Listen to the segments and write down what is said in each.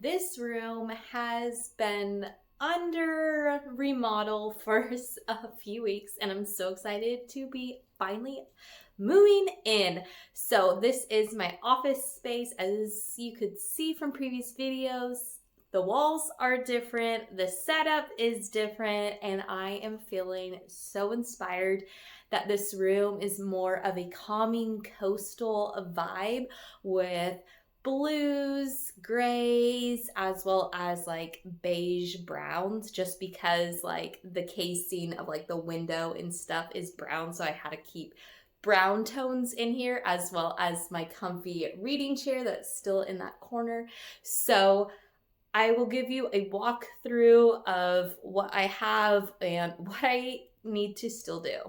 This room has been under remodel for a few weeks, and I'm so excited to be finally moving in. So this is my office space. As you could see from previous videos, the walls are different, the setup is different, and I am feeling so inspired that this room is more of a calming coastal vibe with blues, grays, as well as like beige browns, just because like the casing of like the window and stuff is brown, so I had to keep brown tones in here, as well as my comfy reading chair that's still in that corner. So I will give you a walkthrough of what I have and what I need to still do.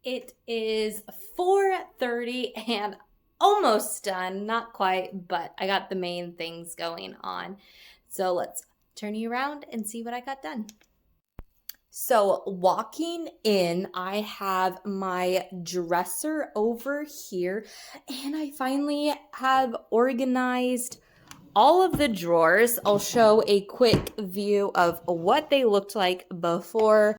It is 4:30 and almost done, not quite, but I got the main things going on. So let's turn you around and see what I got done. So walking in, I have my dresser over here, and I finally have organized all of the drawers. I'll show a quick view of what they looked like before.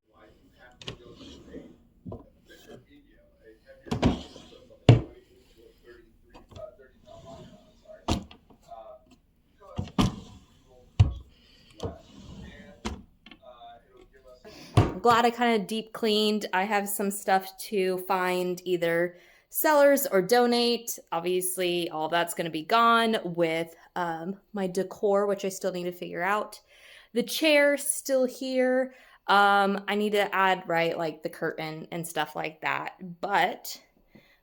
I'm glad I kind of deep cleaned. I have some stuff to find, either sellers or donate. Obviously, all that's going to be gone with my decor, which I still need to figure out. The chair still here. I need to add, right, like the curtain and stuff like that. But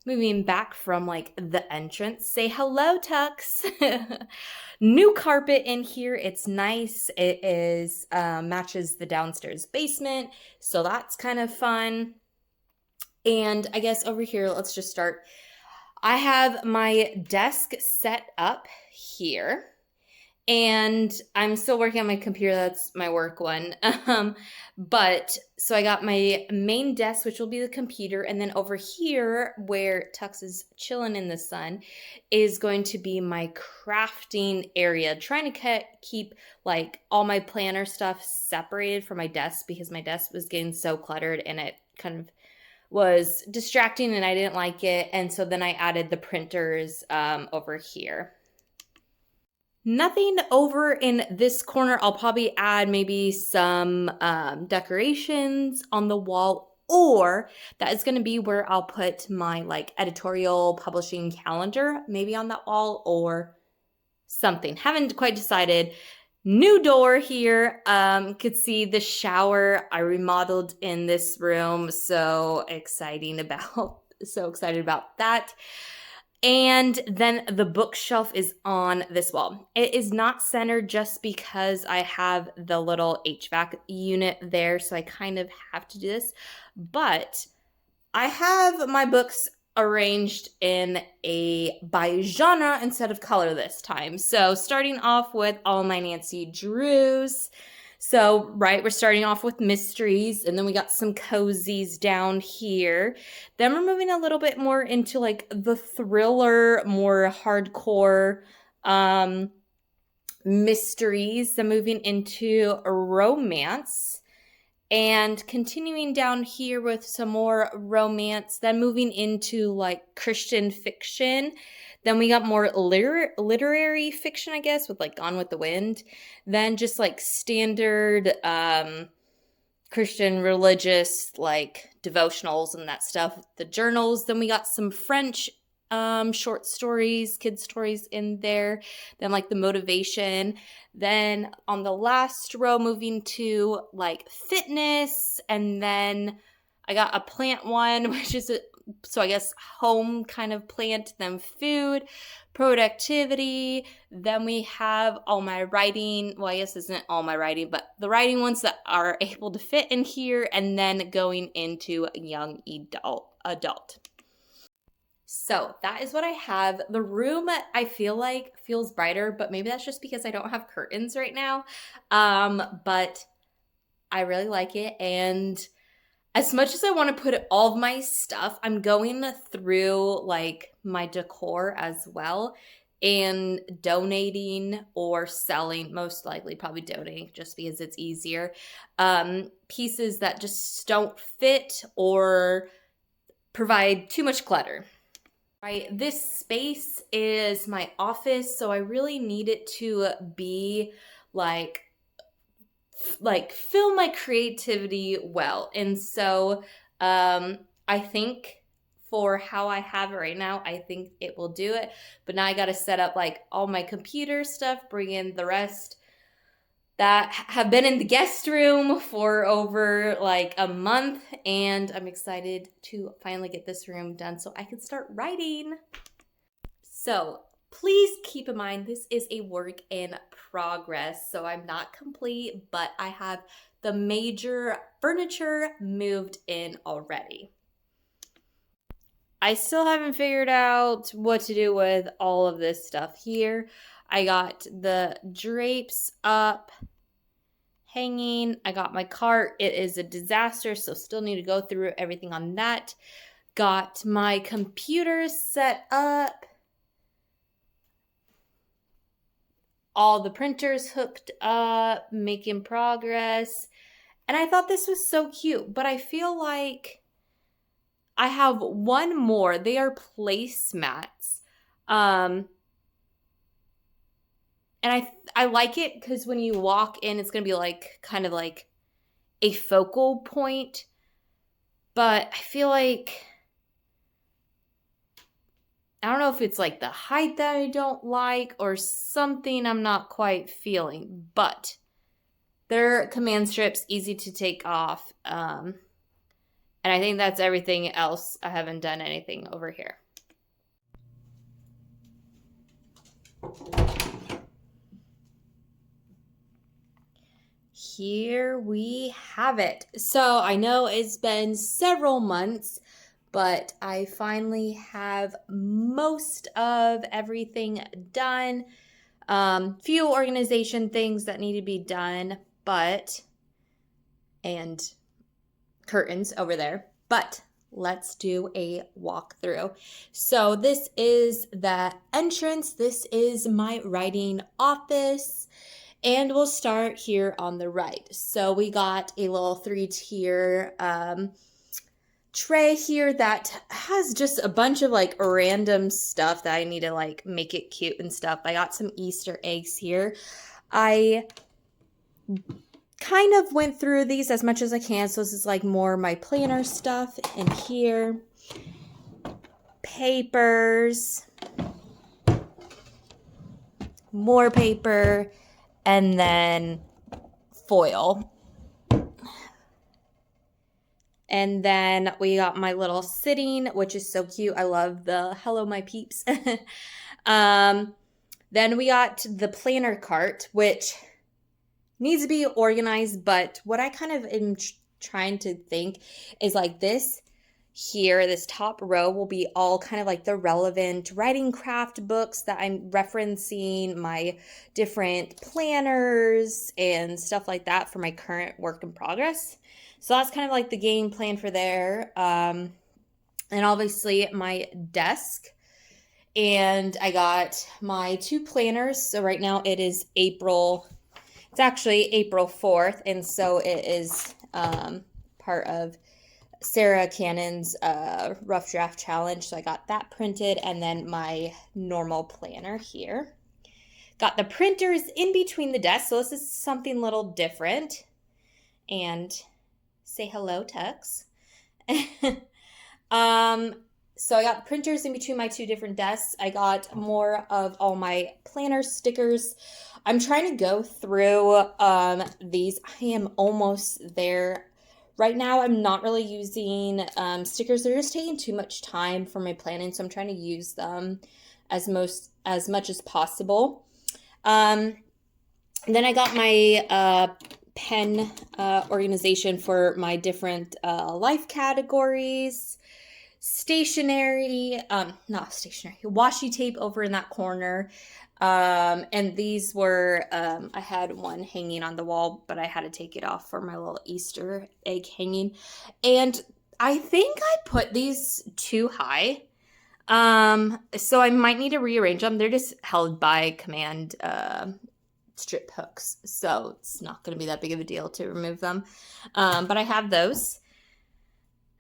moving back from like the entrance, say hello, Tux. New carpet in here. It's nice. It is matches the downstairs basement, so that's kind of fun. And I guess over here, let's just start. I have my desk set up here, and I'm still working on my computer. That's my work one. But so I got my main desk, which will be the computer. And then over here where Tux is chilling in the sun is going to be my crafting area. Trying to keep like all my planner stuff separated from my desk, because my desk was getting so cluttered and it kind of was distracting and I didn't like it. And so then I added the printers over here. Nothing over in this corner. I'll probably add maybe some decorations on the wall, or that is going to be where I'll put my like editorial publishing calendar, maybe on that wall or something. Haven't quite decided. New door here. Could see the shower I remodeled in this room. So excited about that. And then the bookshelf is on this wall. It is not centered just because I have the little HVAC unit there, so I kind of have to do this. But I have my books arranged in by genre instead of color this time. So starting off with all my Nancy Drews. So, right, we're starting off with mysteries, and then we got some cozies down here. Then we're moving a little bit more into like the thriller, more hardcore mysteries. Then moving into romance, and continuing down here with some more romance. Then moving into like Christian fiction. Then we got more literary fiction, I guess, with like Gone with the Wind. Then just like standard Christian religious like devotionals and that stuff. The journals. Then we got some French short stories, kid stories in there. Then like the motivation. Then on the last row, moving to like fitness. And then I got a plant one, which is so I guess home kind of plant, then food, productivity. Then we have all my writing. Well, I guess this isn't all my writing, but the writing ones that are able to fit in here, and then going into young adult. So that is what I have. The room, I feel like, feels brighter, but maybe that's just because I don't have curtains right now. But I really like it. And as much as I want to put all of my stuff, I'm going through like my decor as well and donating or selling, most likely probably donating just because it's easier, pieces that just don't fit or provide too much clutter. Right, this space is my office, so I really need it to be like fill my creativity well. And so I think for how I have it right now, I think it will do it. But now I got to set up like all my computer stuff, bring in the rest that have been in the guest room for over like a month, and I'm excited to finally get this room done so I can start writing. So please keep in mind, this is a work in progress, so I'm not complete, but I have the major furniture moved in already. I still haven't figured out what to do with all of this stuff here. I got the drapes up, hanging. I got my cart. It is a disaster, so still need to go through everything on that. Got my computer set up. All the printers hooked up, making progress. And I thought this was so cute, but I feel like I have one more. They are placemats. And I like it because when you walk in, it's going to be like kind of like a focal point. But I feel like, I don't know if it's like the height that I don't like or something I'm not quite feeling. But they're command strips, easy to take off. And I think that's everything else. I haven't done anything over here. Here we have it. So I know it's been several months, but I finally have most of everything done. Few organization things that need to be done, and curtains over there, but let's do a walkthrough. So this is the entrance. This is my writing office. And we'll start here on the right. So we got a little 3-tier tray here that has just a bunch of like random stuff that I need to like make it cute and stuff. I got some Easter eggs here. I kind of went through these as much as I can. So this is like more my planner stuff in here. Papers. More paper. And then foil. And then we got my little sitting, which is so cute. I love the hello, my peeps. Then we got the planner cart, which needs to be organized. But what I kind of am trying to think is like this here, this top row will be all kind of like the relevant writing craft books that I'm referencing, my different planners and stuff like that for my current work in progress. So that's kind of like the game plan for there. And obviously my desk. And I got my 2 planners. So right now it is it's actually April 4th. And so it is part of Sarah Cannon's rough draft challenge. So I got that printed, and then my normal planner here. Got the printers in between the desks. So this is something a little different. And say hello, Tux. So I got printers in between my 2 different desks. I got more of all my planner stickers. I'm trying to go through these. I am almost there. Right now, I'm not really using stickers. They're just taking too much time for my planning, so I'm trying to use them as much as possible. Then I got my pen organization for my different life categories. Not stationery, washi tape over in that corner. And these were, I had one hanging on the wall, but I had to take it off for my little Easter egg hanging. And I think I put these too high. So I might need to rearrange them. They're just held by command, strip hooks. So it's not going to be that big of a deal to remove them. But I have those.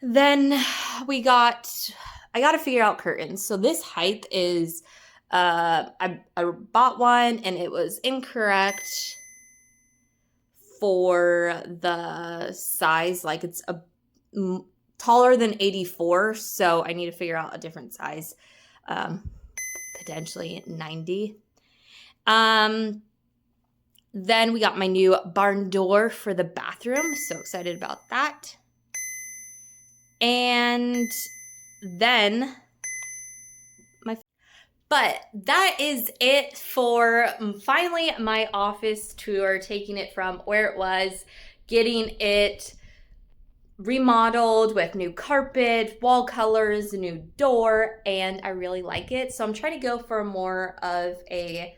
Then I got to figure out curtains. So this height is, I bought one and it was incorrect for the size. Like it's taller than 84. So I need to figure out a different size, potentially 90. Then we got my new barn door for the bathroom. So excited about that. And then but that is it for finally my office tour, taking it from where it was, getting it remodeled with new carpet, wall colors, new door, and I really like it. So I'm trying to go for more of a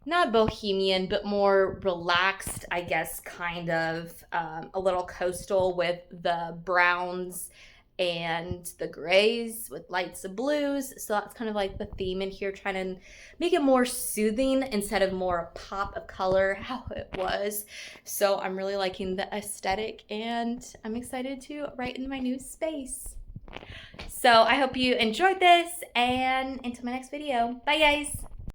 not bohemian, but more relaxed, I guess, kind of a little coastal with the browns and the grays with lights of blues. So that's kind of like the theme in here, trying to make it more soothing instead of more pop of color how it was. So I'm really liking the aesthetic and I'm excited to write in my new space. So I hope you enjoyed this, and until my next video, bye guys.